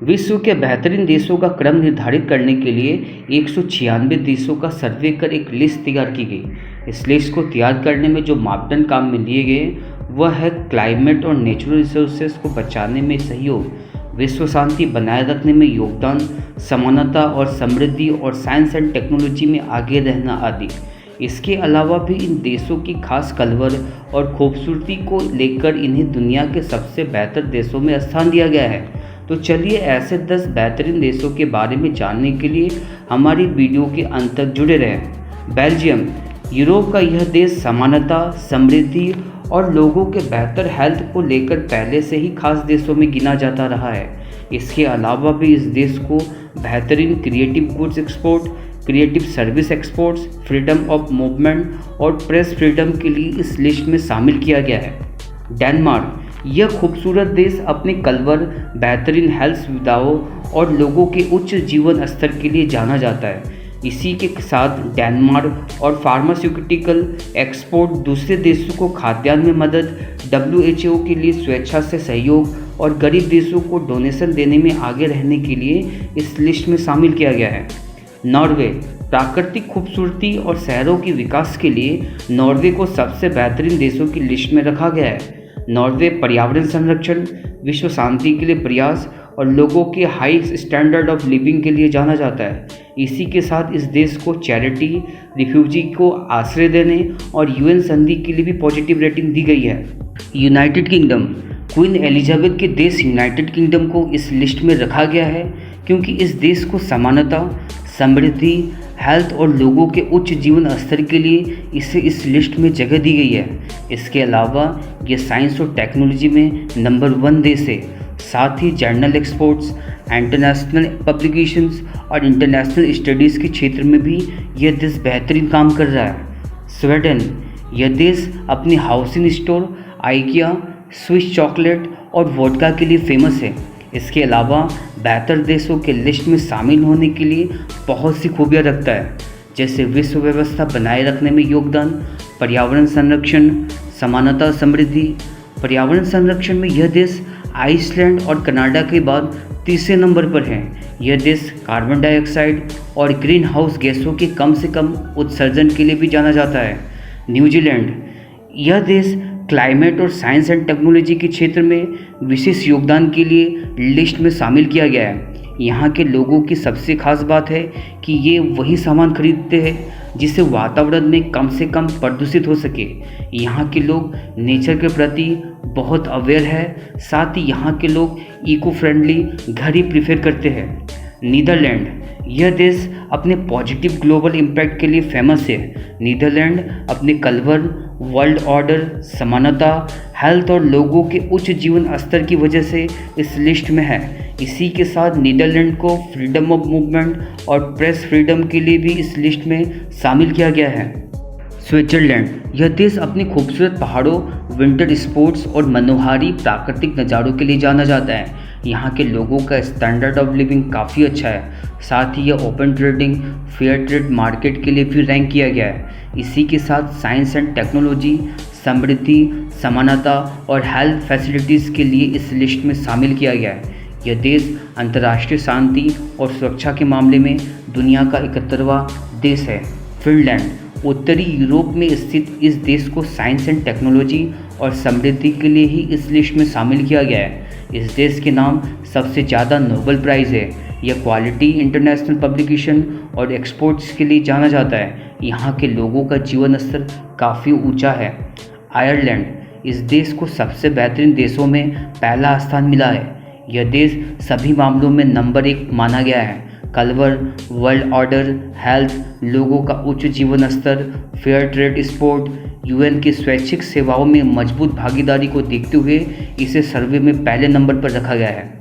विश्व के बेहतरीन देशों का क्रम निर्धारित करने के लिए 196 देशों का सर्वे कर एक लिस्ट तैयार की गई। इस लिस्ट को तैयार करने में जो मापदंड काम में लिए गए वह है क्लाइमेट और नेचुरल रिसोर्सेज को बचाने में सहयोग, विश्व शांति बनाए रखने में योगदान, समानता और समृद्धि और साइंस एंड टेक्नोलॉजी में आगे रहना आदि। इसके अलावा भी इन देशों की खास कलवर और खूबसूरती को लेकर इन्हें दुनिया के सबसे बेहतर देशों में स्थान दिया गया है। तो चलिए ऐसे 10 बेहतरीन देशों के बारे में जानने के लिए हमारी वीडियो के अंत तक जुड़े रहें। बेल्जियम, यूरोप का यह देश समानता, समृद्धि और लोगों के बेहतर हेल्थ को लेकर पहले से ही खास देशों में गिना जाता रहा है। इसके अलावा भी इस देश को बेहतरीन creative goods export, creative service exports, freedom of movement और प्रेस फ्रीडम के लिए इस लिस्ट में शामिल किया गया है। डेनमार्क, यह खूबसूरत देश अपने कलवर, बेहतरीन हेल्थ सुविधाओं और लोगों के उच्च जीवन स्तर के लिए जाना जाता है। इसी के साथ डेनमार्क और फार्मास्यूटिकल एक्सपोर्ट दूसरे देशों को खाद्यान्न में मदद, WHO के लिए स्वेच्छा से सहयोग और गरीब देशों को डोनेशन देने में आगे रहने के लिए इस लिस्ट में शामिल किया गया है। नॉर्वे, प्राकृतिक खूबसूरती और शहरों के विकास के लिए नॉर्वे को सबसे बेहतरीन देशों की लिस्ट में रखा गया है। नॉर्वे पर्यावरण संरक्षण, विश्व शांति के लिए प्रयास और लोगों के हाई स्टैंडर्ड ऑफ लिविंग के लिए जाना जाता है। इसी के साथ इस देश को चैरिटी, रिफ्यूजी को आश्रय देने और UN संधि के लिए भी पॉजिटिव रेटिंग दी गई है। यूनाइटेड किंगडम, क्वीन एलिजाबेथ के देश यूनाइटेड किंगडम को इस लिस्ट में रखा गया है क्योंकि इस देश को समानता, समृद्धि, हेल्थ और लोगों के उच्च जीवन स्तर के लिए इसे इस लिस्ट में जगह दी गई है। इसके अलावा ये साइंस और टेक्नोलॉजी में नंबर 1 देश है। साथ ही जर्नल एक्सपोर्ट्स, इंटरनेशनल पब्लिकेशंस और इंटरनेशनल स्टडीज़ के क्षेत्र में भी यह देश बेहतरीन काम कर रहा है। स्वीडन, यह देश अपने housing store, IKEA, Swiss chocolate और वोडका के लिए फेमस है। इसके अलावा बेहतर देशों के लिस्ट में शामिल होने के लिए बहुत सी खूबियाँ रखता है, जैसे विश्व व्यवस्था बनाए रखने में योगदान, पर्यावरण संरक्षण, समानता, समृद्धि। पर्यावरण संरक्षण में यह देश आइसलैंड और कनाडा के बाद तीसरे नंबर पर है। यह देश कार्बन डाइऑक्साइड और ग्रीन हाउस गैसों के कम से कम उत्सर्जन के लिए भी जाना जाता है। न्यूजीलैंड, यह देश क्लाइमेट और साइंस एंड टेक्नोलॉजी के क्षेत्र में विशेष योगदान के लिए लिस्ट में शामिल किया गया है। यहाँ के लोगों की सबसे खास बात है कि ये वही सामान खरीदते हैं जिससे वातावरण में कम से कम प्रदूषित हो सके। यहाँ के लोग नेचर के प्रति बहुत अवेयर है। साथ ही यहाँ के लोग इको फ्रेंडली घर ही प्रीफर करते हैं। नीदरलैंड, यह देश अपने पॉजिटिव ग्लोबल इम्पैक्ट के लिए फेमस है। नीदरलैंड अपने कलवर, वर्ल्ड ऑर्डर, समानता, हेल्थ और लोगों के उच्च जीवन स्तर की वजह से इस लिस्ट में है। इसी के साथ नीदरलैंड को फ्रीडम ऑफ मूवमेंट और प्रेस फ्रीडम के लिए भी इस लिस्ट में शामिल किया गया है। स्विट्जरलैंड, यह देश अपने खूबसूरत पहाड़ों, विंटर स्पोर्ट्स और मनोहारी प्राकृतिक नज़ारों के लिए जाना जाता है। यहाँ के लोगों का स्टैंडर्ड ऑफ लिविंग काफ़ी अच्छा है। साथ ही यह open trading, fair trade market के लिए भी रैंक किया गया है। इसी के साथ साइंस एंड टेक्नोलॉजी, समृद्धि, समानता और हेल्थ फैसिलिटीज़ के लिए इस लिस्ट में शामिल किया गया है। यह देश अंतर्राष्ट्रीय शांति और सुरक्षा के मामले में दुनिया का 71वां देश है। फिनलैंड, उत्तरी यूरोप में स्थित इस देश को साइंस एंड टेक्नोलॉजी और समृद्धि के लिए ही इस लिस्ट में शामिल किया गया है। इस देश के नाम सबसे ज़्यादा नोबेल प्राइज़ है। यह क्वालिटी, इंटरनेशनल पब्लिकेशन और एक्सपोर्ट्स के लिए जाना जाता है। यहाँ के लोगों का जीवन स्तर काफ़ी ऊंचा है। आयरलैंड, इस देश को सबसे बेहतरीन देशों में पहला स्थान मिला है। यह देश सभी मामलों में नंबर 1 माना गया है। कलवर, वर्ल्ड ऑर्डर, हेल्थ, लोगों का उच्च जीवन स्तर, फेयर ट्रेड, स्पोर्ट, UN की स्वैच्छिक सेवाओं में मजबूत भागीदारी को देखते हुए इसे सर्वे में पहले नंबर पर रखा गया है।